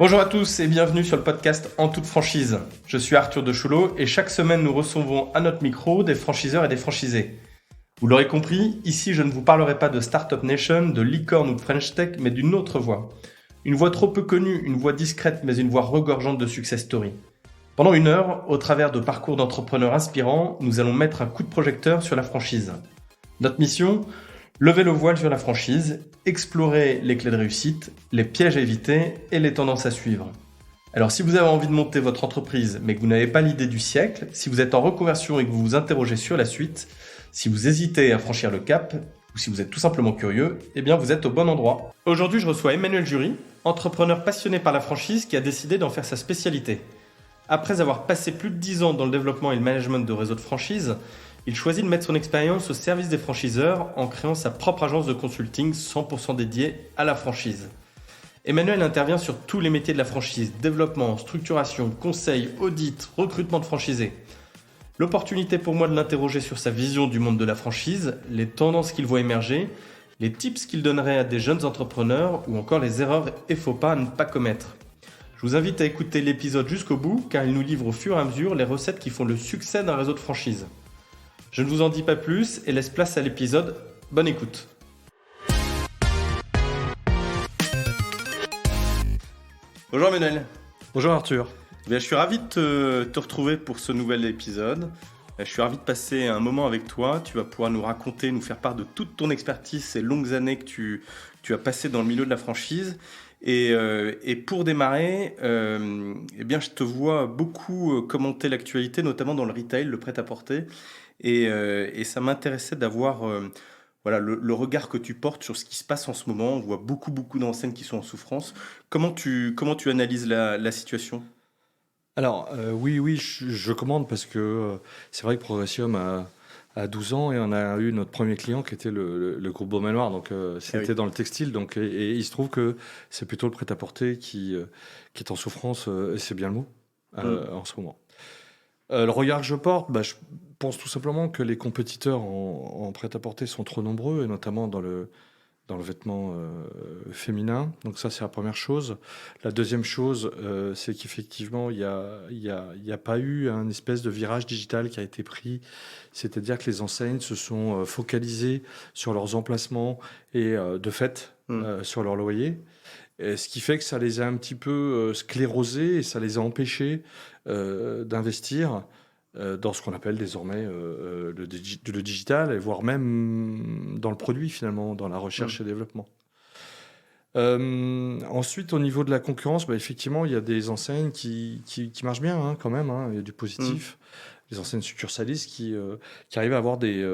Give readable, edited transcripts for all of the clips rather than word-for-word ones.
Bonjour à tous et bienvenue sur le podcast En toute franchise. Je suis Arthur de Choulot et chaque semaine nous recevons à notre micro des franchiseurs et des franchisés. Vous l'aurez compris, ici je ne vous parlerai pas de Startup Nation, de licorne ou de French Tech, mais d'une autre voix. Une voix trop peu connue, une voix discrète mais une voix regorgeante de success story. Pendant une heure, au travers de parcours d'entrepreneurs inspirants, nous allons mettre un coup de projecteur sur la franchise. Notre mission ? Lever le voile sur la franchise, explorer les clés de réussite, les pièges à éviter et les tendances à suivre. Alors si vous avez envie de monter votre entreprise mais que vous n'avez pas l'idée du siècle, si vous êtes en reconversion et que vous vous interrogez sur la suite, si vous hésitez à franchir le cap ou si vous êtes tout simplement curieux, eh bien vous êtes au bon endroit. Aujourd'hui je reçois Emmanuel Jury, entrepreneur passionné par la franchise qui a décidé d'en faire sa spécialité. Après avoir passé plus de 10 ans dans le développement et le management de réseaux de franchise, il choisit de mettre son expérience au service des franchiseurs en créant sa propre agence de consulting 100% dédiée à la franchise. Emmanuel intervient sur tous les métiers de la franchise, développement, structuration, conseil, audit, recrutement de franchisés. L'opportunité pour moi de l'interroger sur sa vision du monde de la franchise, les tendances qu'il voit émerger, les tips qu'il donnerait à des jeunes entrepreneurs ou encore les erreurs et faux pas à ne pas commettre. Je vous invite à écouter l'épisode jusqu'au bout car il nous livre au fur et à mesure les recettes qui font le succès d'un réseau de franchise. Je ne vous en dis pas plus et laisse place à l'épisode. Bonne écoute. Bonjour Emmanuel. Bonjour Arthur. Je suis ravi de te retrouver pour ce nouvel épisode. Je suis ravi de passer un moment avec toi. Tu vas pouvoir nous raconter, nous faire part de toute ton expertise, ces longues années que tu as passées dans le milieu de la franchise. Et pour démarrer, eh bien, je te vois beaucoup commenter l'actualité, notamment dans le retail, le prêt-à-porter. Et ça m'intéressait d'avoir le regard que tu portes sur ce qui se passe en ce moment. On voit beaucoup d'enseignes qui sont en souffrance. Comment tu analyses la situation ? Alors, oui, je commande parce que c'est vrai que Progressium a 12 ans et on a eu notre premier client qui était le groupe Beaumanoir. Donc, c'était dans le textile. Donc, et il se trouve que c'est plutôt le prêt-à-porter qui est en souffrance, et c'est bien le mot, en ce moment. Le regard que je porte, je pense tout simplement que les compétiteurs en prêt-à-porter sont trop nombreux, et notamment dans le vêtement féminin. Donc ça, c'est la première chose. La deuxième chose, c'est qu'effectivement, il y a pas eu un espèce de virage digital qui a été pris. C'est-à-dire que les enseignes se sont focalisées sur leurs emplacements et de fait sur leur loyer. Et ce qui fait que ça les a un petit peu sclérosés et ça les a empêchés d'investir dans ce qu'on appelle désormais le digital, et voire même dans le produit finalement, dans la recherche et développement. Ensuite, au niveau de la concurrence, effectivement, il y a des enseignes qui marchent bien quand même, il y a du positif. Les enseignes succursalistes qui arrivent à avoir des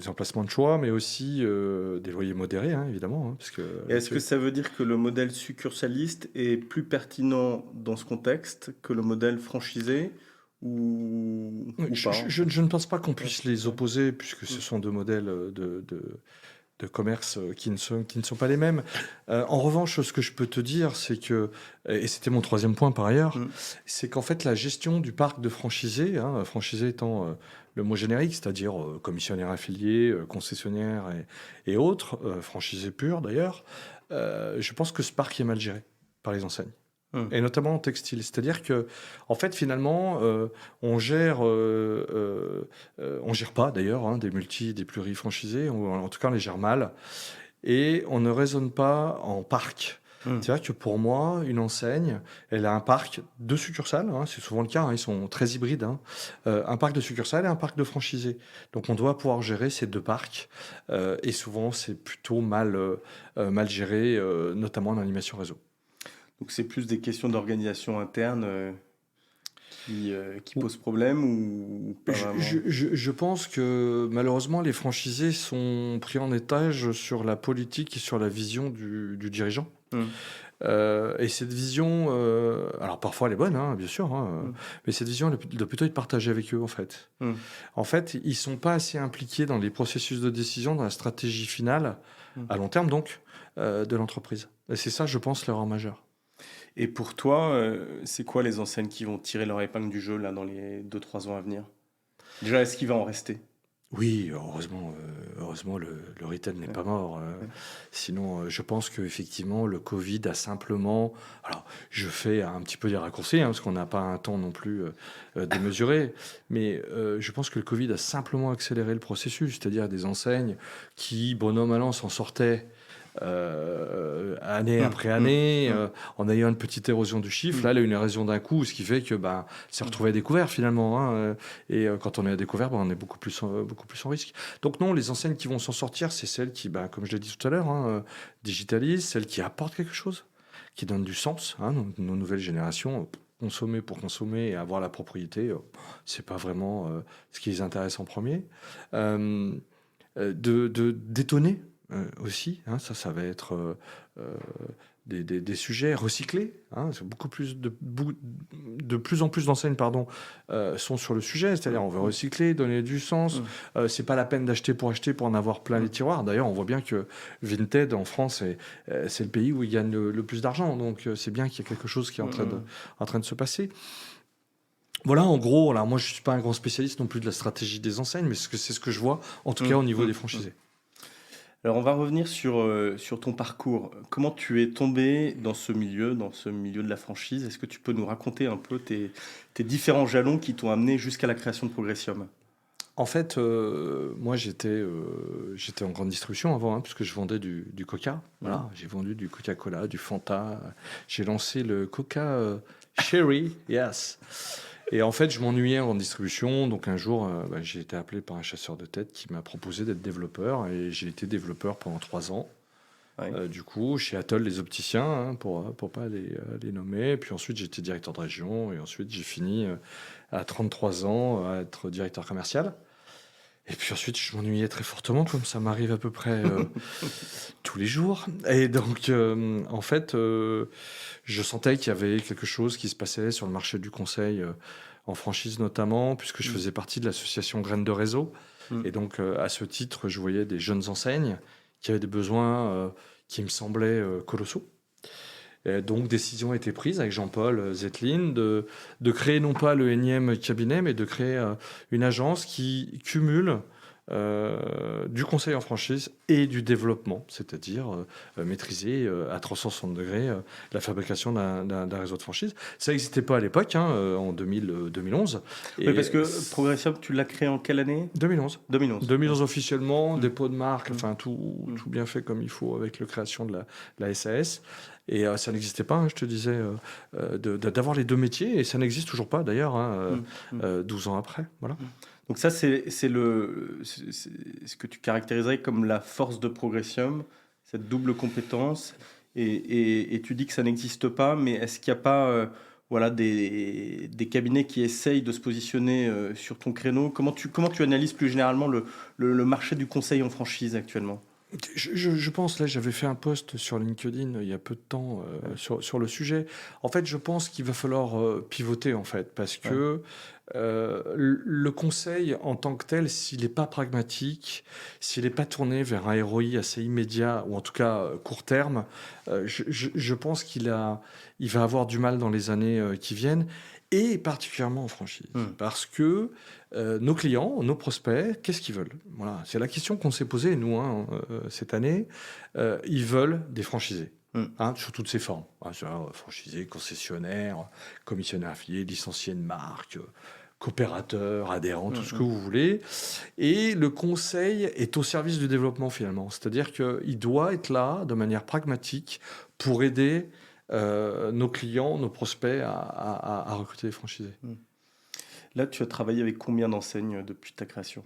emplacements de choix, mais aussi des loyers modérés, évidemment. Parce que, est-ce que ça veut dire que le modèle succursaliste est plus pertinent dans ce contexte que le modèle franchisé ou pas ? Je ne pense pas qu'on puisse les opposer, puisque ce sont deux modèles de commerce qui ne sont pas les mêmes. En revanche, ce que je peux te dire, c'est que, et c'était mon troisième point par ailleurs, c'est qu'en fait la gestion du parc de franchisés, franchisés étant le mot générique, c'est-à-dire commissionnaire affilié, concessionnaire et autres, franchisés purs d'ailleurs, je pense que ce parc est mal géré par les enseignes. Et notamment en textile. C'est-à-dire que, en fait, finalement, on gère pas d'ailleurs des des plurifranchisés, en tout cas on les gère mal, et on ne raisonne pas en parc. C'est-à-dire que pour moi, une enseigne, elle a un parc de succursales, c'est souvent le cas, ils sont très hybrides, un parc de succursales et un parc de franchisés. Donc on doit pouvoir gérer ces deux parcs, et souvent c'est plutôt mal géré, notamment en animation réseau. Donc c'est plus des questions d'organisation interne qui posent problème ou pas vraiment ? Je pense que malheureusement les franchisés sont pris en étage sur la politique et sur la vision du dirigeant. Et cette vision, alors parfois elle est bonne, bien sûr, mais cette vision elle doit plutôt être partagée avec eux en fait. En fait, ils sont pas assez impliqués dans les processus de décision, dans la stratégie finale, à long terme donc, de l'entreprise. Et c'est ça, je pense, l'erreur majeure. Et pour toi, c'est quoi les enseignes qui vont tirer leur épingle du jeu là, dans les 2-3 ans à venir ? Déjà, est-ce qu'il va en rester ? Oui, heureusement le retail n'est Ouais. pas mort. Ouais. Sinon, je pense qu'effectivement, le Covid a simplement. Alors, je fais un petit peu des raccourcis, parce qu'on n'a pas un temps non plus démesuré, mais je pense que le Covid a simplement accéléré le processus, c'est-à-dire des enseignes qui, bon an, mal an, s'en sortaient année après année, en ayant une petite érosion du chiffre. Là, elle a une érosion d'un coup, ce qui fait que c'est retrouvé à découvert finalement. Et quand on est à découvert, on est beaucoup plus en risque. Donc non, les enseignes qui vont s'en sortir, c'est celles qui, comme je l'ai dit tout à l'heure, digitalisent, celles qui apportent quelque chose, qui donnent du sens. Nos nouvelles générations, consommer pour consommer et avoir la propriété, c'est pas vraiment ce qui les intéresse en premier. D'étonner aussi, ça va être des sujets recyclés. C'est beaucoup plus de plus en plus d'enseignes sont sur le sujet, c'est-à-dire on veut recycler, donner du sens. C'est pas la peine d'acheter pour en avoir plein les tiroirs. D'ailleurs, on voit bien que Vinted en France c'est le pays où il gagne le plus d'argent, donc c'est bien qu'il y ait quelque chose qui est en train de se passer. Voilà, en gros, alors moi je suis pas un grand spécialiste non plus de la stratégie des enseignes, mais c'est ce que je vois, en tout cas au niveau des franchisés. Alors on va revenir sur ton parcours. Comment tu es tombé dans ce milieu de la franchise? Est-ce que tu peux nous raconter un peu tes différents jalons qui t'ont amené jusqu'à la création de Progressium? En fait, moi j'étais en grande distribution avant, puisque je vendais du Coca. Voilà, j'ai vendu du Coca-Cola, du Fanta. J'ai lancé le Coca Cherry, yes. Et en fait, je m'ennuyais en distribution. Donc un jour, j'ai été appelé par un chasseur de tête qui m'a proposé d'être développeur. Et j'ai été développeur pendant 3 ans. Ouais. Du coup, chez Atoll, les opticiens, pour pas les nommer. Puis ensuite, j'ai été directeur de région. Et ensuite, j'ai fini à 33 ans à être directeur commercial. Et puis ensuite, je m'ennuyais très fortement, comme ça m'arrive à peu près tous les jours. Et donc, en fait, je sentais qu'il y avait quelque chose qui se passait sur le marché du conseil, en franchise notamment, puisque je faisais partie de l'association Graines de Réseau. Et donc, à ce titre, je voyais des jeunes enseignes qui avaient des besoins qui me semblaient colossaux. Et donc, décision a été prise avec Jean-Paul Zetlin de créer non pas le énième cabinet, mais de créer une agence qui cumule du conseil en franchise et du développement, c'est-à-dire maîtriser à 360 degrés la fabrication d'un réseau de franchise. Ça n'existait pas à l'époque, en 2011. Oui, parce que Progressium, tu l'as créé en quelle année? 2011. 2011. 2011 officiellement, dépôt de marque, enfin tout bien fait comme il faut avec la création de la SAS. Et ça n'existait pas, je te disais, d'avoir les deux métiers, et ça n'existe toujours pas d'ailleurs, 12 ans après. Voilà. Donc ça, c'est ce que tu caractériserais comme la force de Progressium, cette double compétence. Et tu dis que ça n'existe pas, mais est-ce qu'il n'y a pas des cabinets qui essayent de se positionner sur ton créneau? Comment tu analyses plus généralement le marché du conseil en franchise actuellement? Je pense, là, j'avais fait un post sur LinkedIn il y a peu de temps sur le sujet. En fait, je pense qu'il va falloir pivoter, en fait, parce que le conseil en tant que tel, s'il n'est pas pragmatique, s'il n'est pas tourné vers un ROI assez immédiat, ou en tout cas court terme, je pense qu'il va avoir du mal dans les années qui viennent, et particulièrement en franchise. Parce que nos clients, nos prospects, qu'est-ce qu'ils veulent? Voilà, c'est la question qu'on s'est posée, nous, cette année. Ils veulent des franchisés. Sous toutes ses formes. Franchisés, concessionnaires, commissionnaires affiliés, licenciés de marque, coopérateurs, adhérents, tout ce que vous voulez. Et le conseil est au service du développement, finalement. C'est-à-dire qu'il doit être là, de manière pragmatique, pour aider nos clients, nos prospects à recruter des franchisés. Là, tu as travaillé avec combien d'enseignes depuis ta création?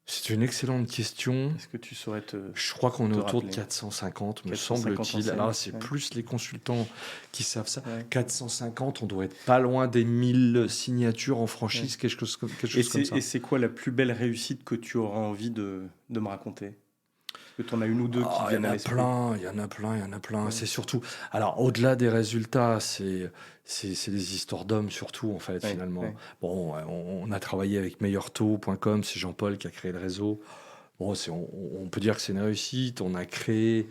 C'est une excellente question. Est-ce que tu saurais Je crois qu'on est autour de rappeler 450, me 450 semble-t-il. Alors, c'est plus les consultants qui savent ça. 450, on doit être pas loin des 1000 signatures en franchise, quelque chose comme ça. Et c'est quoi la plus belle réussite que tu auras envie de me raconter? Que tu en as une ou deux qui viennent à l'esprit? Il y en a plein. Ouais. C'est surtout... Alors, au-delà des résultats, c'est des histoires d'hommes, surtout, en fait, finalement. Ouais. Bon, on a travaillé avec meilleurtaux.com, c'est Jean-Paul qui a créé le réseau. Bon, on peut dire que c'est une réussite. On a créé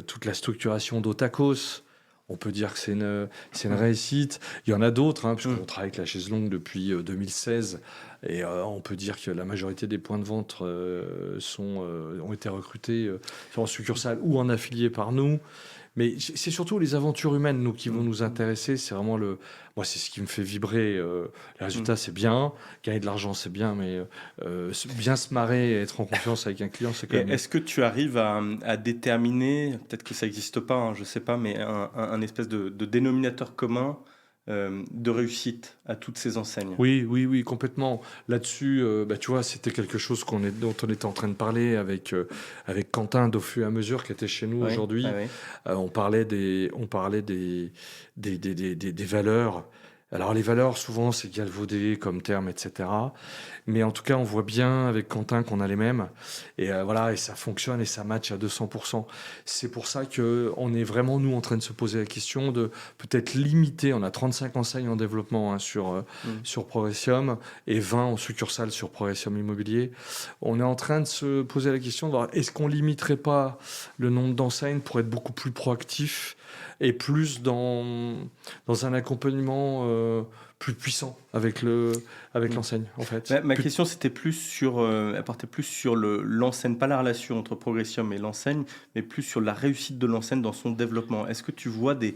toute la structuration d'Otakos. On peut dire que c'est une réussite. Il y en a d'autres, puisqu'on travaille avec la chaise longue depuis 2016 Et on peut dire que la majorité des points de vente ont été recrutés en succursale ou en affilié par nous. Mais c'est surtout les aventures humaines, nous, qui vont nous intéresser. C'est vraiment moi, c'est ce qui me fait vibrer. Les résultats, c'est bien. Gagner de l'argent, c'est bien. Mais bien se marrer et être en confiance avec un client, c'est quand même... Est-ce que tu arrives à déterminer, peut-être que ça n'existe pas, hein, je ne sais pas, mais un espèce de dénominateur commun de réussite à toutes ces enseignes? Oui, complètement. Là-dessus, tu vois, c'était quelque chose dont on était en train de parler avec Quentin d'au fur et à mesure qui était chez nous aujourd'hui. On parlait des valeurs. Alors les valeurs, souvent, c'est galvaudé comme terme, etc. Mais en tout cas, on voit bien avec Quentin qu'on a les mêmes. Et voilà, et ça fonctionne et ça match à 200%. C'est pour ça qu'on est vraiment, nous, en train de se poser la question de peut-être limiter. On a 35 enseignes en développement sur Progressium et 20 en succursale sur Progressium Immobilier. On est en train de se poser la question de voir, est-ce qu'on limiterait pas le nombre d'enseignes pour être beaucoup plus proactif et plus dans un accompagnement plus puissant avec l'enseigne, en fait. Ma question, c'était plus elle portait plus sur l'enseigne, pas la relation entre Progressium et l'enseigne, mais plus sur la réussite de l'enseigne dans son développement. Est-ce que tu vois des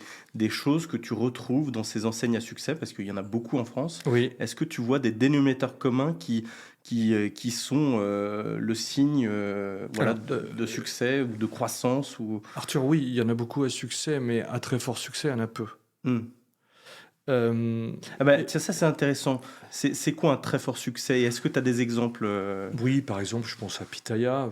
choses que tu retrouves dans ces enseignes à succès, parce qu'il y en a beaucoup en France? Oui. Est-ce que tu vois des dénominateurs communs qui sont le signe de succès ou de croissance Arthur, oui, il y en a beaucoup à succès, mais à très fort succès, il y en a peu. Tiens, ça c'est intéressant. C'est quoi un très fort succès? Est-ce que tu as des exemples? Oui, par exemple, je pense à Pitaya.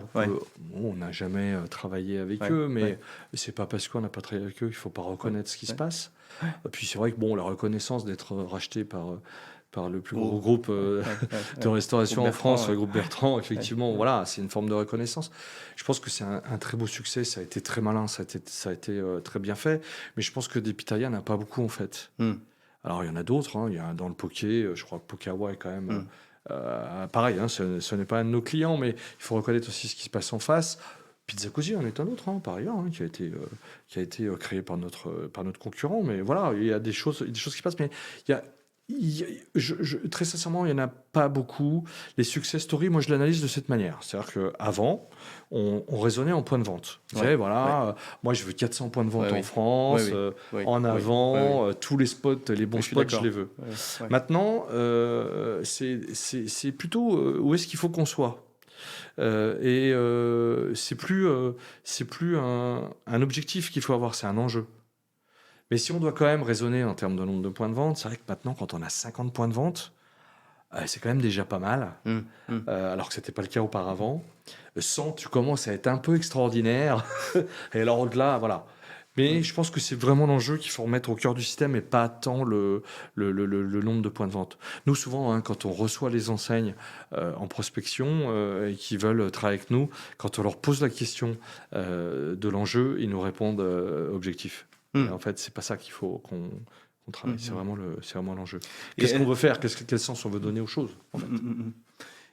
On n'a jamais travaillé avec eux, mais c'est pas parce qu'on n'a pas travaillé avec eux qu'il ne faut pas reconnaître ce qui se passe. Et puis c'est vrai que la reconnaissance d'être racheté par le plus gros groupe de restauration en France, le groupe Bertrand, effectivement, voilà, c'est une forme de reconnaissance. Je pense que c'est un très beau succès, ça a été très malin, ça a été très bien fait, mais je pense que des Pitaya, il n'y en a pas beaucoup en fait. Alors il y en a d'autres, hein. Il y a dans le poké, je crois que Pokawa est quand même pareil, hein, ce n'est pas un de nos clients, mais il faut reconnaître aussi ce qui se passe en face. Pizza Così en est un autre, par ailleurs, qui a été créé par notre concurrent, mais voilà, il y a des choses qui passent, mais très sincèrement, il n'y en a pas beaucoup. Les success stories, moi, je l'analyse de cette manière. C'est-à-dire qu'avant, on raisonnait en points de vente. Moi, je veux 400 points de vente en France, en avant, tous les spots, les bons spots, je les veux. Maintenant, c'est plutôt où est-ce qu'il faut qu'on soit. C'est plus un objectif qu'il faut avoir, c'est un enjeu. Mais si on doit quand même raisonner en termes de nombre de points de vente, c'est vrai que maintenant, quand on a 50 points de vente, c'est quand même déjà pas mal, alors que ce n'était pas le cas auparavant. 100, tu commences à être un peu extraordinaire. Et alors au-delà, voilà. Mais je pense que c'est vraiment l'enjeu qu'il faut remettre au cœur du système et pas tant le nombre de points de vente. Nous, souvent, quand on reçoit les enseignes en prospection et qui veulent travailler avec nous, quand on leur pose la question de l'enjeu, ils nous répondent objectif. En fait, c'est pas ça qu'il faut qu'on travaille. C'est vraiment l'enjeu. Qu'est-ce qu'on veut faire? Quel sens on veut donner aux choses, en fait.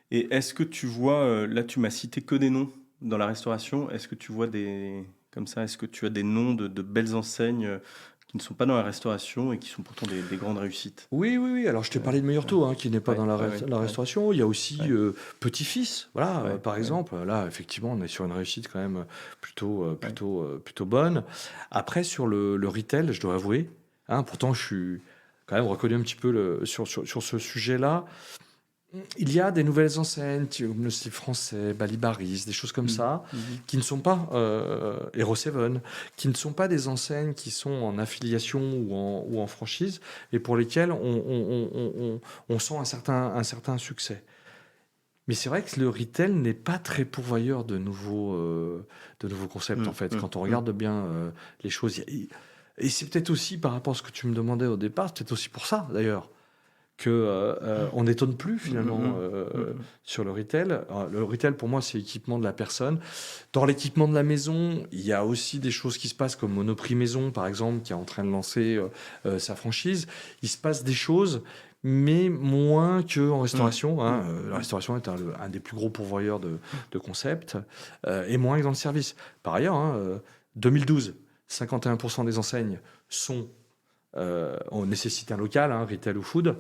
Et est-ce que tu vois, là tu m'as cité que des noms dans la restauration, est-ce que tu vois est-ce que tu as des noms de belles enseignes qui ne sont pas dans la restauration et qui sont pourtant des grandes réussites? Oui. Alors, je t'ai parlé de Meilleur Taux, qui n'est pas dans la restauration. Il y a aussi Petit-Fils, voilà, par exemple. Là, effectivement, on est sur une réussite quand même plutôt bonne. Après, sur le retail, je dois avouer, pourtant, je suis quand même reconnu un petit peu sur ce sujet-là. Il y a des nouvelles enseignes, comme le style français, Balibaris, des choses comme ça, qui ne sont pas Hero 7, qui ne sont pas des enseignes qui sont en affiliation ou en franchise, et pour lesquelles on sent un certain succès. Mais c'est vrai que le retail n'est pas très pourvoyeur de nouveaux concepts, en fait. Quand on regarde bien les choses, et c'est peut-être aussi par rapport à ce que tu me demandais au départ, c'est peut-être aussi pour ça, d'ailleurs, on n'étonne plus finalement sur le retail. Alors, le retail, pour moi, c'est l'équipement de la personne. Dans l'équipement de la maison, il y a aussi des choses qui se passent, comme Monoprix Maison, par exemple, qui est en train de lancer sa franchise. Il se passe des choses, mais moins qu'en restauration. La restauration est un des plus gros pourvoyeurs de concepts, et moins que dans le service. Par ailleurs, 2012, 51% des enseignes ont nécessité un local, retail ou food.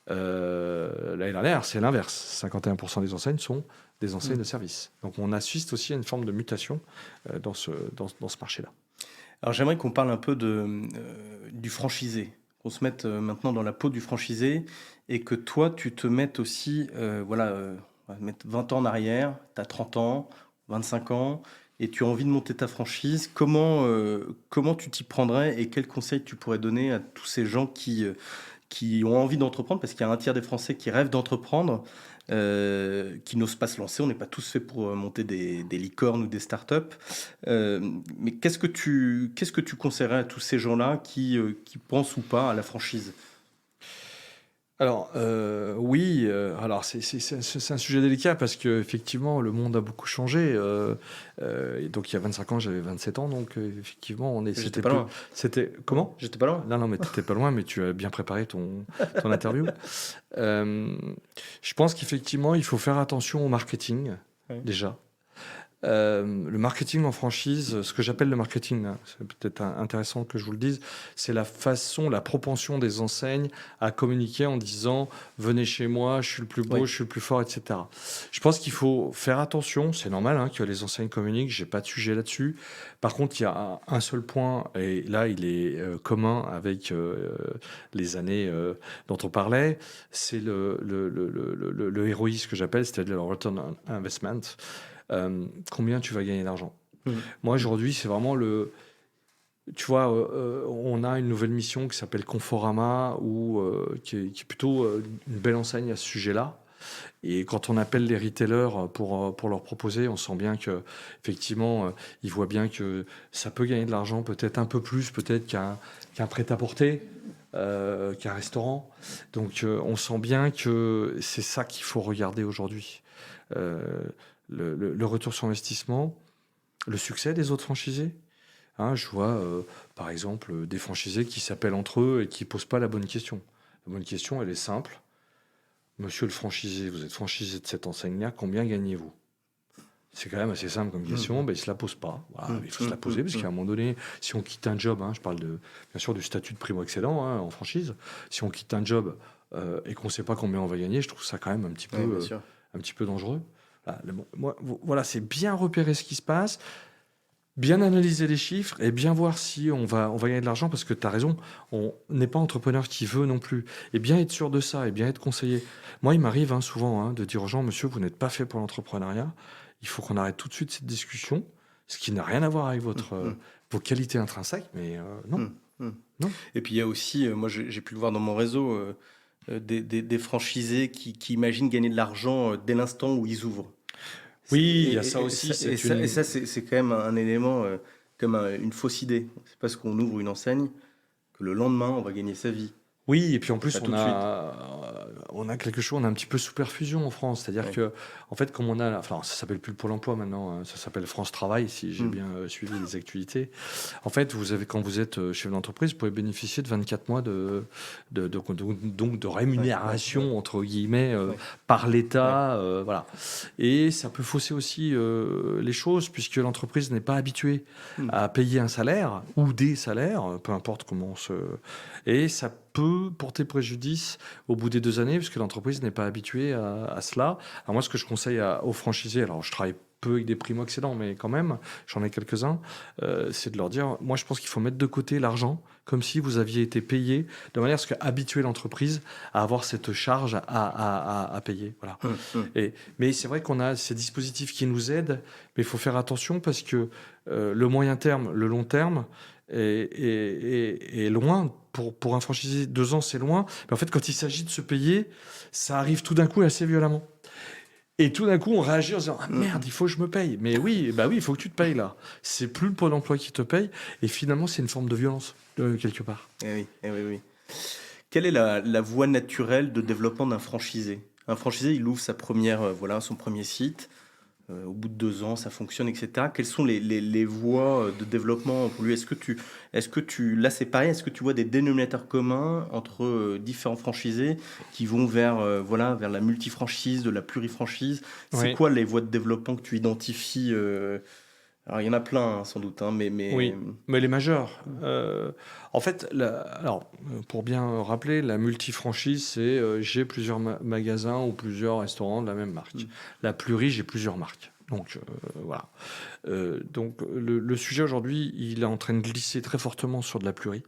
L'année dernière, c'est l'inverse. 51% des enseignes sont des enseignes de services. Donc on assiste aussi à une forme de mutation dans ce marché-là. Alors j'aimerais qu'on parle un peu du franchisé, qu'on se mette maintenant dans la peau du franchisé et que toi tu te mettes aussi, on va mettre 20 ans en arrière, tu as 30 ans, 25 ans et tu as envie de monter ta franchise. Comment tu t'y prendrais et quels conseils tu pourrais donner à tous ces gens qui ont envie d'entreprendre, parce qu'il y a un tiers des Français qui rêvent d'entreprendre, qui n'osent pas se lancer. On n'est pas tous faits pour monter des licornes ou des startups. Mais qu'est-ce que tu conseillerais à tous ces gens-là qui pensent ou pas à la franchise? Alors, oui, alors c'est un sujet délicat parce qu'effectivement, le monde a beaucoup changé. Et donc, il y a 25 ans, j'avais 27 ans. Donc, effectivement, J'étais pas loin. C'était comment? J'étais pas loin. Non, mais tu n'étais pas loin, mais tu as bien préparé ton interview. Je pense qu'effectivement, il faut faire attention au marketing, déjà. Le marketing en franchise, ce que j'appelle le marketing, hein, c'est peut-être intéressant que je vous le dise, c'est la propension des enseignes à communiquer en disant venez chez moi, je suis le plus beau, je suis le plus fort, etc. Je pense qu'il faut faire attention, c'est normal hein, que les enseignes communiquent, j'ai pas de sujet là-dessus. Par contre, il y a un seul point, et là il est commun avec les années dont on parlait, c'est le ROI, ce que j'appelle, c'est-à-dire le Return on Investment. Combien tu vas gagner d'argent. Moi, aujourd'hui, c'est vraiment tu vois, on a une nouvelle mission qui s'appelle Conforama, qui est plutôt une belle enseigne à ce sujet-là. Et quand on appelle les retailers pour leur proposer, on sent bien qu'effectivement, ils voient bien que ça peut gagner de l'argent, peut-être un peu plus, peut-être qu'un prêt-à-porter, qu'un restaurant. Donc, on sent bien que c'est ça qu'il faut regarder aujourd'hui. Le retour sur investissement, le succès des autres franchisés. Hein, je vois, par exemple, des franchisés qui s'appellent entre eux et qui ne posent pas la bonne question. La bonne question, elle est simple. Monsieur le franchisé, vous êtes franchisé de cette enseigne-là, combien gagnez-vous? C'est quand même assez simple comme question, ben, ils ne se la posent pas. Voilà, il faut se la poser, parce qu'à un moment donné, si on quitte un job, hein, je parle bien sûr du statut de primo-excédent hein, en franchise, si on quitte un job et qu'on ne sait pas combien on va gagner, je trouve ça quand même un petit peu dangereux. Voilà, c'est bien repérer ce qui se passe, bien analyser les chiffres et bien voir si on va gagner de l'argent, parce que tu as raison, on n'est pas entrepreneur qui veut non plus. Et bien être sûr de ça et bien être conseillé. Moi, il m'arrive souvent de dire aux gens, monsieur, vous n'êtes pas fait pour l'entrepreneuriat, il faut qu'on arrête tout de suite cette discussion, ce qui n'a rien à voir avec vos qualités intrinsèques, mais non. Non. Et puis il y a aussi, moi j'ai pu le voir dans mon réseau, des franchisés qui imaginent gagner de l'argent dès l'instant où ils ouvrent. Oui, il y a ça aussi. Et ça, c'est quand même un élément, comme une fausse idée. C'est parce qu'on ouvre une enseigne que le lendemain, on va gagner sa vie. Oui, et puis en plus, on a quelque chose, on a un petit peu sous perfusion en France. C'est-à-dire que, en fait, comme on a, enfin, ça s'appelle plus le Pôle emploi maintenant, ça s'appelle France Travail, si j'ai bien suivi les actualités. En fait, quand vous êtes chef d'entreprise, vous pouvez bénéficier de 24 mois de rémunération, entre guillemets, par l'État. Voilà. Et ça peut fausser aussi les choses, puisque l'entreprise n'est pas habituée à payer un salaire ou des salaires, peu importe comment Et ça peut porter préjudice au bout des 2 années, parce que l'entreprise n'est pas habituée à cela. Alors moi, ce que je conseille aux franchisés, alors je travaille peu avec des primo-excédents, mais quand même, j'en ai quelques-uns, c'est de leur dire, moi je pense qu'il faut mettre de côté l'argent, comme si vous aviez été payé, de manière à ce qu'habituer l'entreprise à avoir cette charge à payer. Voilà. Mais c'est vrai qu'on a ces dispositifs qui nous aident, mais il faut faire attention, parce que le moyen terme, le long terme, est loin. Pour un franchisé, 2 ans, c'est loin. Mais en fait, quand il s'agit de se payer, ça arrive tout d'un coup assez violemment. Et tout d'un coup, on réagit en disant « Ah merde, il faut que je me paye ». Mais oui, il faut que tu te payes là. C'est plus le Pôle emploi qui te paye. Et finalement, c'est une forme de violence, quelque part. Oui. Quelle est la voie naturelle de développement d'un franchisé? Un franchisé, il ouvre son premier site. Au bout de 2 ans, ça fonctionne, etc. Quelles sont les voies de développement pour lui? Là c'est pareil, est-ce que tu vois des dénominateurs communs entre différents franchisés qui vont vers la multifranchise, de la plurifranchise? C'est quoi les voies de développement que tu identifies Alors, il y en a plein, hein, sans doute, hein, mais... Oui, mais les majeurs. En fait, pour bien rappeler, la multifranchise, c'est j'ai plusieurs magasins ou plusieurs restaurants de la même marque. La pluri, j'ai plusieurs marques. Donc, voilà. Donc, le sujet aujourd'hui, il est en train de glisser très fortement sur de la pluri.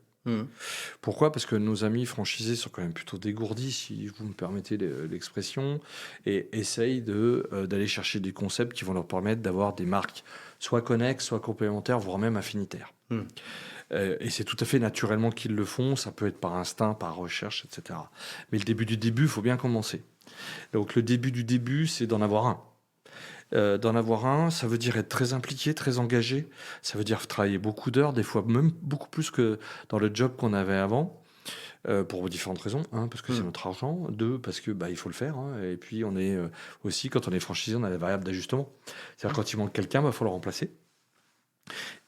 Pourquoi ? Parce que nos amis franchisés sont quand même plutôt dégourdis, si vous me permettez l'expression, et essayent d'aller chercher des concepts qui vont leur permettre d'avoir des marques soit connexes, soit complémentaires, voire même affinitaires. Et c'est tout à fait naturellement qu'ils le font, ça peut être par instinct, par recherche, etc. Mais le début du début, il faut bien commencer. Donc le début du début, c'est d'en avoir un. D'en avoir un, ça veut dire être très impliqué, très engagé. Ça veut dire travailler beaucoup d'heures, des fois même beaucoup plus que dans le job qu'on avait avant, pour différentes raisons. Un, parce que c'est notre argent. Deux, parce que il faut le faire. Hein. Et puis on est aussi, quand on est franchisé, on a la variable d'ajustement. C'est-à-dire quand il manque quelqu'un, il faut le remplacer.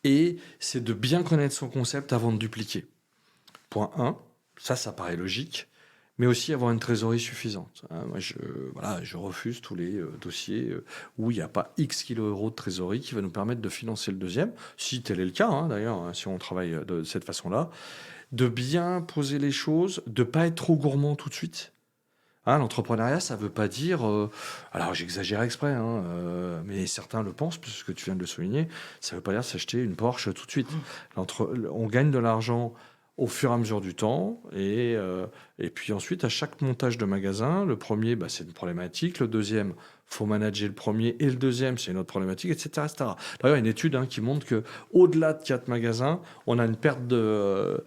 Et c'est de bien connaître son concept avant de dupliquer. Point 1, ça paraît logique. Mais aussi avoir une trésorerie suffisante. Moi, je refuse tous les dossiers où il n'y a pas X kilos euros de trésorerie qui va nous permettre de financer le deuxième, si tel est le cas, d'ailleurs, si on travaille de cette façon-là, de bien poser les choses, de ne pas être trop gourmand tout de suite. L'entrepreneuriat, ça ne veut pas dire... alors, j'exagère exprès, mais certains le pensent, puisque tu viens de le souligner, ça ne veut pas dire s'acheter une Porsche tout de suite. On gagne de l'argent au fur et à mesure du temps, et puis ensuite, à chaque montage de magasin, le premier, c'est une problématique, le deuxième, faut manager le premier, et le deuxième, c'est une autre problématique, etc. etc. D'ailleurs, il y a une étude qui montre qu'au-delà de 4 magasins, on a une perte de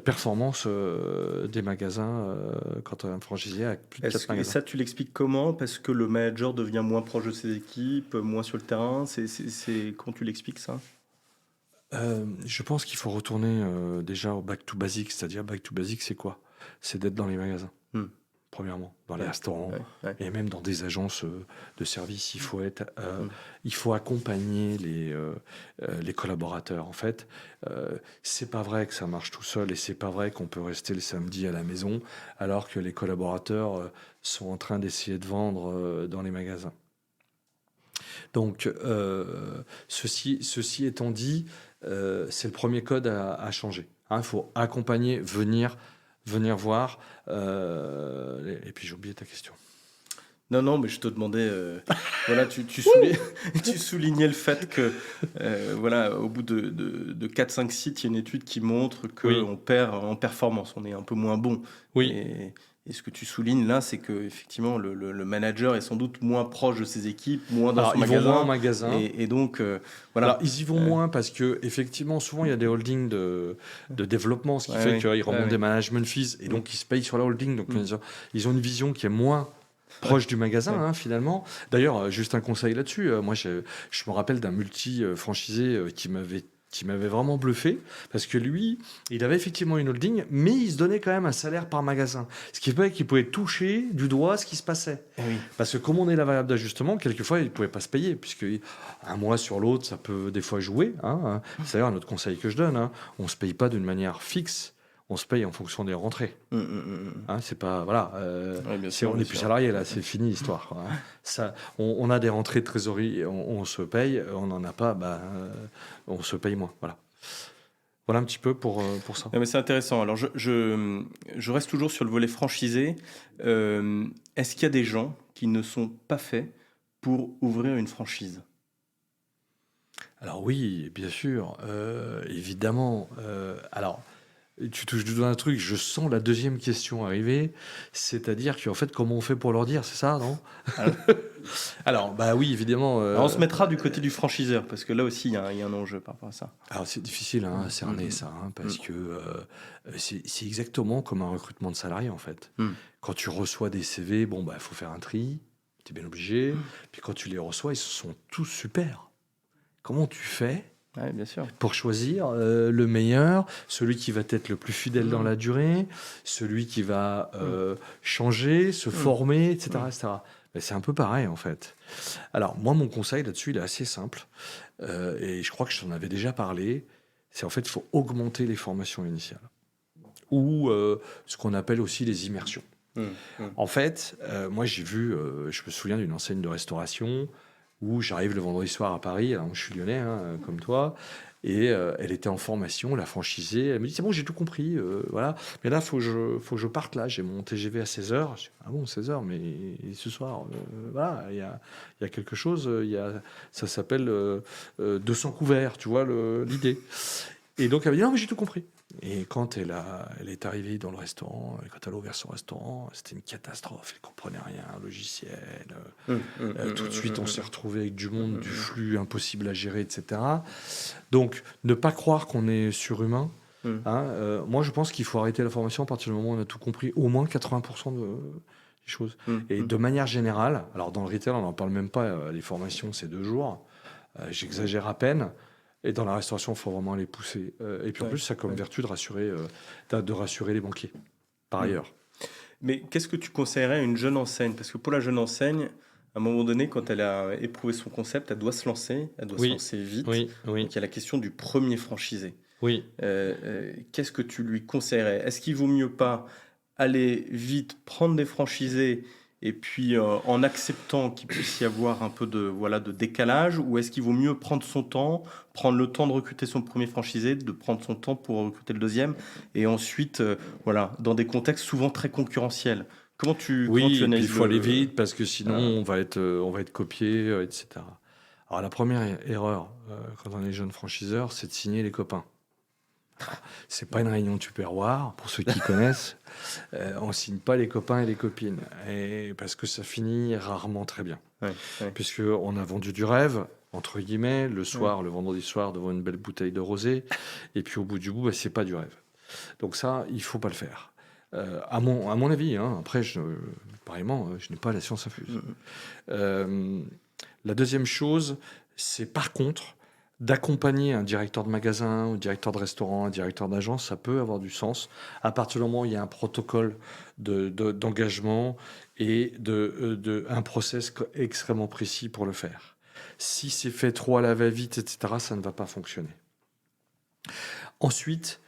performance des magasins quand on a un franchisé avec plus de 4 magasins. Et ça, tu l'expliques comment ? Parce que le manager devient moins proche de ses équipes, moins sur le terrain. Quand tu l'expliques, ça ? Je pense qu'il faut retourner déjà au back to basics, c'est-à-dire back to basics, c'est quoi ? C'est d'être dans les magasins, premièrement, dans les restaurants, et même dans des agences de services. Il faut accompagner les collaborateurs. En fait, c'est pas vrai que ça marche tout seul, et c'est pas vrai qu'on peut rester le samedi à la maison alors que les collaborateurs sont en train d'essayer de vendre dans les magasins. Donc, ceci étant dit, c'est le premier code à changer. Il faut accompagner, venir voir. Et puis j'ai oublié ta question. Non, mais je te demandais, tu soulignais le fait que, au bout de 4-5 sites, il y a une étude qui montre qu'on perd en performance, on est un peu moins bon. Oui. Et ce que tu soulignes là, c'est que effectivement le manager est sans doute moins proche de ses équipes, moins dans son magasin. Ils vont moins en magasin. Et donc, Alors, ils y vont moins parce que effectivement, souvent, il y a des holdings de développement, ce qui fait qu'ils remontent des management fees et donc ils se payent sur la holding. Donc, ils ont une vision qui est moins proche du magasin, finalement. D'ailleurs, juste un conseil là-dessus. Moi, je me rappelle d'un multi-franchisé qui m'avait vraiment bluffé, parce que lui, il avait effectivement une holding, mais il se donnait quand même un salaire par magasin. Ce qui fait qu'il pouvait toucher du doigt ce qui se passait. Parce que comme on est la variable d'ajustement, quelquefois, il ne pouvait pas se payer, puisque un mois sur l'autre, ça peut des fois jouer. C'est d'ailleurs un autre conseil que je donne. On ne se paye pas d'une manière fixe. On se paye en fonction des rentrées. C'est pas on n'est plus salarié là, c'est fini l'histoire. Ça, on a des rentrées de trésorerie, on se paye. On n'en a pas, on se paye moins. Voilà un petit peu pour ça. Mais c'est intéressant. Alors je reste toujours sur le volet franchisé. Est-ce qu'il y a des gens qui ne sont pas faits pour ouvrir une franchise ? Alors oui, bien sûr, évidemment. Alors. Tu touches du doigt un truc, je sens la deuxième question arriver, c'est-à-dire qu'en fait, comment on fait pour leur dire, c'est ça, non ? Alors, oui, évidemment... Alors, on se mettra du côté du franchiseur, parce que là aussi, il y a un enjeu par rapport à ça. Alors, c'est difficile à cerner ça, parce que c'est exactement comme un recrutement de salariés, en fait. Quand tu reçois des CV, il faut faire un tri, tu es bien obligé, puis quand tu les reçois, ils sont tous super. Comment tu fais ? Bien sûr. Pour choisir le meilleur, celui qui va être le plus fidèle dans la durée, celui qui va changer, se former, etc. etc. C'est un peu pareil, en fait. Alors, moi, mon conseil là-dessus, il est assez simple. Et je crois que je t'en avais déjà parlé. C'est en fait, il faut augmenter les formations initiales. Ou ce qu'on appelle aussi les immersions. En fait, moi, j'ai vu, je me souviens d'une enseigne de restauration. où j'arrive le vendredi soir à Paris, alors je suis lyonnais, comme toi, et elle était en formation, la franchisée, elle me dit, c'est bon, j'ai tout compris, voilà, mais là, faut que je parte, là, j'ai mon TGV à 16h. Je dis, ah bon, 16h, mais ce soir, voilà, il y a quelque chose, ça s'appelle 200 couverts, tu vois, l'idée. Et donc, elle m'a dit, non, mais j'ai tout compris. Et quand elle est arrivée dans le restaurant, quand elle a ouvert son restaurant, c'était une catastrophe. Elle comprenait rien, un logiciel. Tout de suite, on s'est retrouvé avec du monde, du flux impossible à gérer, etc. Donc, ne pas croire qu'on est surhumain. Moi, je pense qu'il faut arrêter la formation à partir du moment où on a tout compris, au moins 80% des choses. Et de manière générale, alors dans le retail, on n'en parle même pas, les formations, c'est 2 jours. J'exagère à peine. Et dans la restauration, il faut vraiment les pousser. Et puis en plus, ça a comme vertu de rassurer les banquiers, par ailleurs. Mais qu'est-ce que tu conseillerais à une jeune enseigne? Parce que pour la jeune enseigne, à un moment donné, quand elle a éprouvé son concept, elle doit se lancer, elle doit se lancer vite. Oui. Donc il y a la question du premier franchisé. Oui. Qu'est-ce que tu lui conseillerais? Est-ce qu'il vaut mieux pas aller vite, prendre des franchisés et puis en acceptant qu'il puisse y avoir un peu de décalage, ou est-ce qu'il vaut mieux prendre son temps, prendre le temps de recruter son premier franchisé, de prendre son temps pour recruter le deuxième, et ensuite, dans des contextes souvent très concurrentiels? Comment tu analyses il faut aller vite parce que sinon on va être copié, etc. Alors la première erreur quand on est jeune franchiseur, c'est de signer les copains. C'est pas une réunion de tupperware, pour ceux qui connaissent. On signe pas les copains et les copines, parce que ça finit rarement très bien. Puisqu'on a vendu du rêve, entre guillemets, le soir, le vendredi soir, devant une belle bouteille de rosé, et puis au bout du bout, c'est pas du rêve. Donc ça, il faut pas le faire. À mon avis, après, pareillement, je n'ai pas la science infuse. La deuxième chose, c'est par contre d'accompagner un directeur de magasin, un directeur de restaurant, un directeur d'agence, ça peut avoir du sens à partir du moment où il y a un protocole d'engagement et un process extrêmement précis pour le faire. Si c'est fait trop à la va-vite, etc., ça ne va pas fonctionner. Ensuite,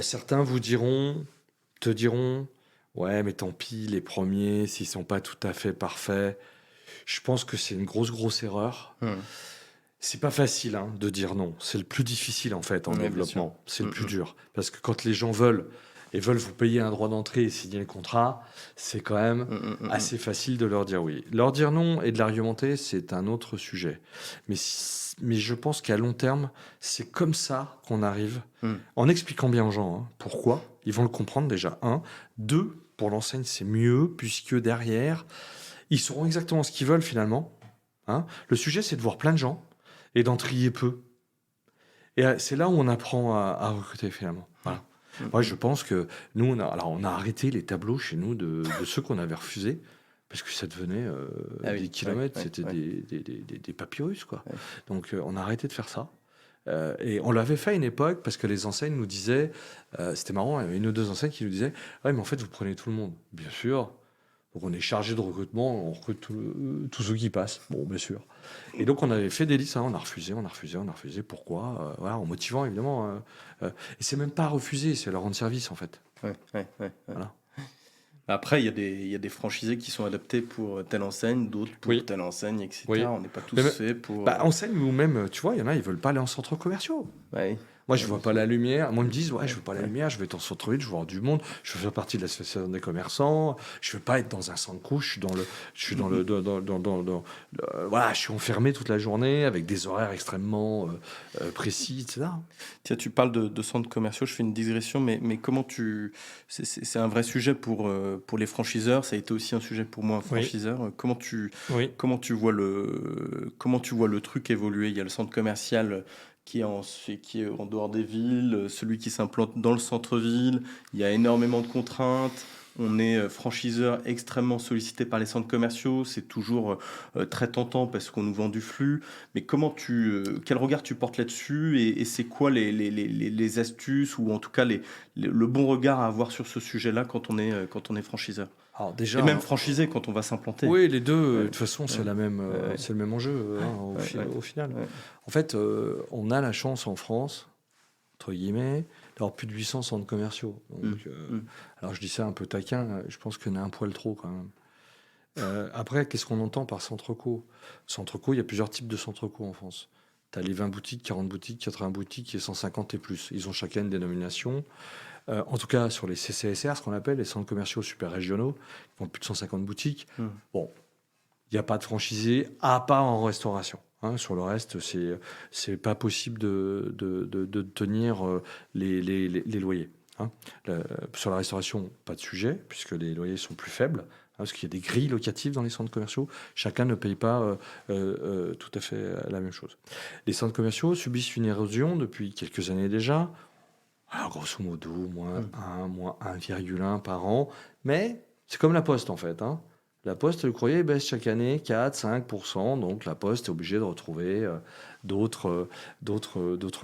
certains te diront, ouais, mais tant pis, les premiers, s'ils sont pas tout à fait parfaits. Je pense que c'est une grosse erreur. C'est pas facile de dire non. C'est le plus difficile en fait en développement. C'est le plus dur. Parce que quand les gens veulent vous payer un droit d'entrée et signer le contrat, c'est quand même assez facile de leur dire oui. Leur dire non et de l'argumenter, c'est un autre sujet. Mais je pense qu'à long terme, c'est comme ça qu'on arrive, en expliquant bien aux gens pourquoi. Ils vont le comprendre déjà, 1. 2, pour l'enseigne, c'est mieux, puisque derrière, ils sauront exactement ce qu'ils veulent finalement. Le sujet, c'est de voir plein de gens et d'en trier peu. Et c'est là où on apprend à recruter finalement. Voilà. Moi, je pense que nous, on a arrêté les tableaux chez nous de ceux qu'on avait refusés parce que ça devenait des kilomètres, c'était des papyrus, quoi. Donc, on a arrêté de faire ça. Et on l'avait fait à une époque parce que les enseignes nous disaient, c'était marrant, il y avait 1 ou 2 enseignes qui nous disaient, ouais, mais en fait, vous prenez tout le monde. Bien sûr. Donc on est chargé de recrutement, on recrute tous ceux qui passent, bon, bien sûr. Et donc on avait fait des listes, on a refusé. Pourquoi en motivant évidemment. Et c'est même pas refuser, c'est leur rendre service en fait. Voilà. Après, il y a des franchisés qui sont adaptés pour telle enseigne, d'autres pour telle enseigne, etc. On n'est pas tous faits pour... enseigne ou même, tu vois, il y en a, ils veulent pas aller en centre commerciaux. Moi, je vois pas la lumière. Moi, ils me disent, je veux pas la lumière, je vais être en centre-ville, je veux voir du monde, je veux faire partie de l'association des commerçants, je veux pas être dans un centre couche, je suis enfermé toute la journée avec des horaires extrêmement précis, etc. Tiens, tu parles de centres commerciaux, je fais une digression, mais comment c'est un vrai sujet pour les franchiseurs, ça a été aussi un sujet pour moi, un franchiseur. Comment tu vois le truc évoluer? Il y a le centre commercial qui est en dehors des villes, celui qui s'implante dans le centre-ville. Il y a énormément de contraintes. On est franchiseur extrêmement sollicité par les centres commerciaux. C'est toujours très tentant parce qu'on nous vend du flux. Mais quel regard tu portes là-dessus, et c'est quoi les astuces, ou en tout cas le bon regard à avoir sur ce sujet-là quand on est franchiseur? Alors déjà, et même franchisé quand on va s'implanter. Oui, les deux, de toute façon, c'est le même enjeu au final. En fait, on a la chance en France, entre guillemets, d'avoir plus de 800 centres commerciaux. Donc, alors je dis ça un peu taquin, je pense qu'il y en a un poil trop quand même. Après, qu'est-ce qu'on entend par centre co? Centre co, il y a plusieurs types de centre co en France. Tu as les 20 boutiques, 40 boutiques, 80 boutiques et 150 et plus. Ils ont chacun une dénomination. En tout cas, sur les CCSR, ce qu'on appelle les centres commerciaux super régionaux, qui ont plus de 150 boutiques. Bon, il n'y a pas de franchisé, à part en restauration. Sur le reste, c'est pas possible de tenir les loyers. Sur la restauration, pas de sujet, puisque les loyers sont plus faibles, parce qu'il y a des grilles locatives dans les centres commerciaux. Chacun ne paye pas tout à fait la même chose. Les centres commerciaux subissent une érosion depuis quelques années déjà. Alors, grosso modo, moins 1,1 par an. Mais c'est comme la Poste, en fait. La Poste, le courrier baisse chaque année 4-5%. Donc, la Poste est obligée de retrouver d'autres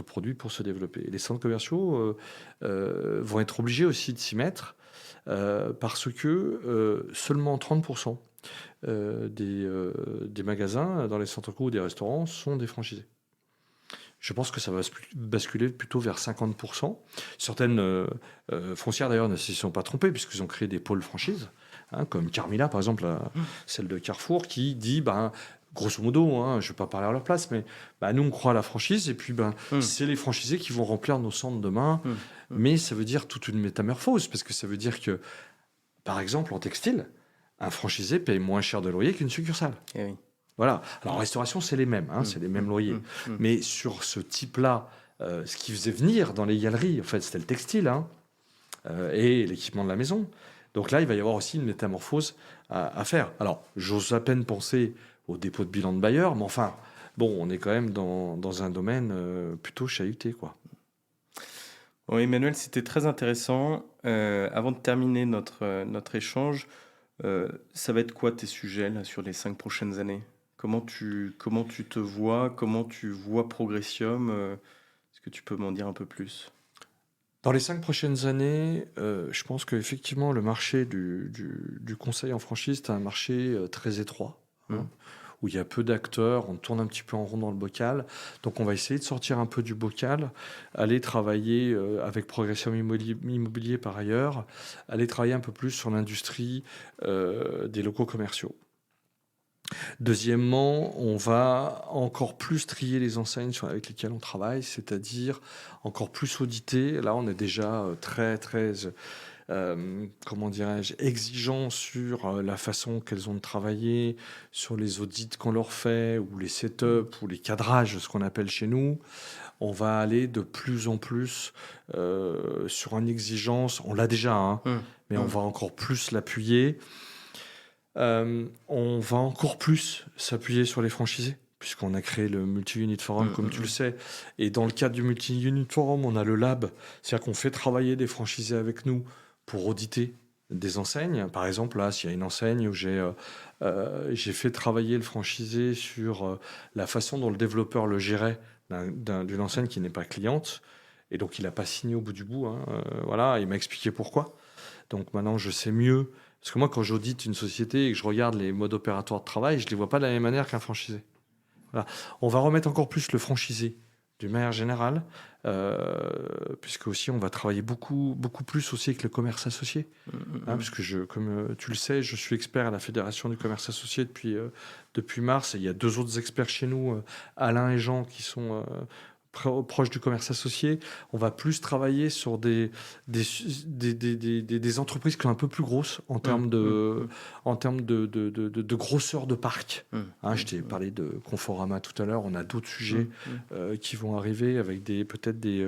produits pour se développer. Les centres commerciaux vont être obligés aussi de s'y mettre parce que seulement 30% des magasins dans les centres co ou des restaurants sont des franchisés. Je pense que ça va basculer plutôt vers 50%. Certaines foncières, d'ailleurs, ne s'y sont pas trompées, puisqu'ils ont créé des pôles franchises, comme Carmila, par exemple, celle de Carrefour, qui dit, grosso modo, je ne vais pas parler à leur place, mais nous, on croit à la franchise, et puis c'est les franchisés qui vont remplir nos centres demain. Mais ça veut dire toute une métamorphose, parce que ça veut dire que, par exemple, en textile, un franchisé paye moins cher de loyer qu'une succursale. Eh oui. Voilà. Alors, en restauration, c'est les mêmes, c'est les mêmes loyers. Mais sur ce type-là, ce qui faisait venir dans les galeries, en fait, c'était le textile et l'équipement de la maison. Donc là, il va y avoir aussi une métamorphose à faire. Alors, j'ose à peine penser au dépôt de bilan de bailleurs, mais enfin, bon, on est quand même dans un domaine plutôt chahuté, quoi. Bon, Emmanuel, c'était très intéressant. Avant de terminer notre échange, ça va être quoi tes sujets là, sur les 5 prochaines années ? Comment tu te vois? Comment tu vois Progressium? Est-ce que tu peux m'en dire un peu plus? Dans les 5 prochaines années, je pense qu'effectivement, le marché du conseil en franchise, c'est un marché très étroit, où il y a peu d'acteurs, on tourne un petit peu en rond dans le bocal. Donc, on va essayer de sortir un peu du bocal, aller travailler avec Progressium Immobilier par ailleurs, aller travailler un peu plus sur l'industrie des locaux commerciaux. Deuxièmement, on va encore plus trier les enseignes avec lesquelles on travaille, c'est-à-dire encore plus auditer. Là, on est déjà très, très, comment dirais-je, exigeant sur la façon qu'elles ont de travailler, sur les audits qu'on leur fait, ou les setups, ou les cadrages, ce qu'on appelle chez nous. On va aller de plus en plus sur une exigence, on l'a déjà, mais on va encore plus l'appuyer. On va encore plus s'appuyer sur les franchisés, puisqu'on a créé le Multi-Unit Forum, comme tu le sais. Et dans le cadre du Multi-Unit Forum, on a le lab, c'est-à-dire qu'on fait travailler des franchisés avec nous pour auditer des enseignes. Par exemple, là, s'il y a une enseigne où j'ai fait travailler le franchisé sur la façon dont le développeur le gérait d'une enseigne qui n'est pas cliente, et donc il n'a pas signé au bout du bout. Voilà, il m'a expliqué pourquoi. Donc maintenant, je sais mieux. Parce que moi, quand j'audite une société et que je regarde les modes opératoires de travail, je ne les vois pas de la même manière qu'un franchisé. Voilà. On va remettre encore plus le franchisé d'une manière générale, puisque aussi on va travailler beaucoup plus aussi avec le commerce associé. Parce que comme tu le sais, je suis expert à la Fédération du commerce associé depuis mars. Et il y a 2 autres experts chez nous, Alain et Jean, qui sont proche du commerce associé. On va plus travailler sur des entreprises qui sont un peu plus grosses en termes de grosseur de parc. Je t'ai parlé de Conforama tout à l'heure. On a d'autres sujets qui vont arriver avec peut-être des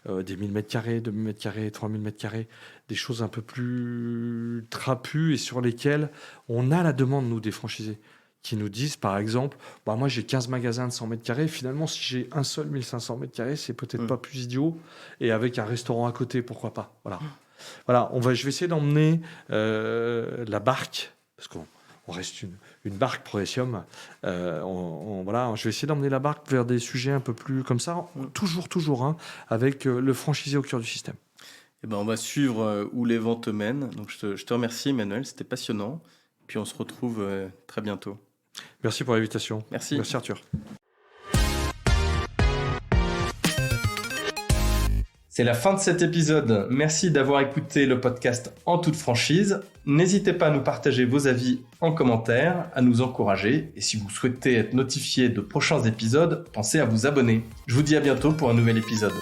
1000 m², 2000 m², 3000 m², des choses un peu plus trapues et sur lesquelles on a la demande, nous, des franchisés, qui nous disent, par exemple, moi j'ai 15 magasins de 100 m², finalement si j'ai un seul 1500 m², c'est peut-être pas plus idiot, et avec un restaurant à côté, pourquoi pas. Voilà, je vais essayer d'emmener la barque, parce qu'on reste une barque Progressium, je vais essayer d'emmener la barque vers des sujets un peu plus comme ça, toujours, avec le franchisé au cœur du système. On va suivre où les ventes mènent. Donc je te remercie Emmanuel, c'était passionnant, puis on se retrouve très bientôt. Merci pour l'invitation. Merci Arthur. C'est la fin de cet épisode. Merci d'avoir écouté le podcast En toute franchise. N'hésitez pas à nous partager vos avis en commentaire, à nous encourager. Et si vous souhaitez être notifié de prochains épisodes, pensez à vous abonner. Je vous dis à bientôt pour un nouvel épisode.